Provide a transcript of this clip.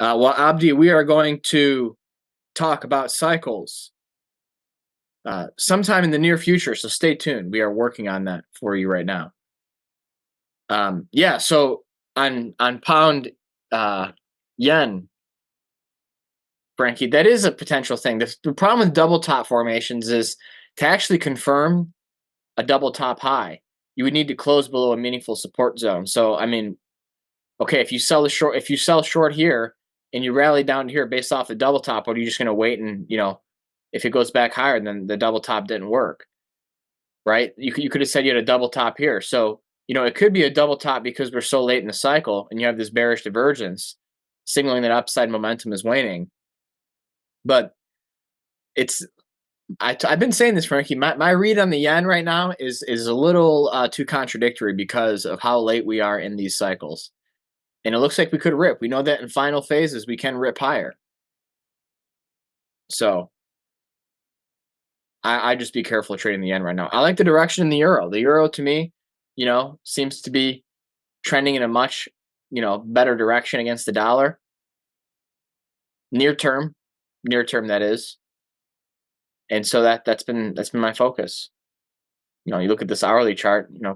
Well, Abdi, we are going to talk about cycles sometime in the near future, so stay tuned. We are working on that for you right now. Yeah, so on pound yen, Frankie, that is a potential thing. The problem with double top formations is to actually confirm a double top high, you would need to close below a meaningful support zone. So, I mean, okay, if you sell short here and you rally down to here based off the double top, what are you just going to wait and if it goes back higher, then the double top didn't work, right? You could have said you had a double top here, so it could be a double top because we're so late in the cycle and you have this bearish divergence, signaling that upside momentum is waning. But it's I've been saying this, Frankie. My read on the yen right now is a little too contradictory because of how late we are in these cycles. And it looks like we could rip. We know that in final phases we can rip higher. So I just be careful trading the yen right now. I like the direction in the euro. The euro to me, seems to be trending in a much, better direction against the dollar. Near term that is. And so that's been my focus. You look at this hourly chart, if we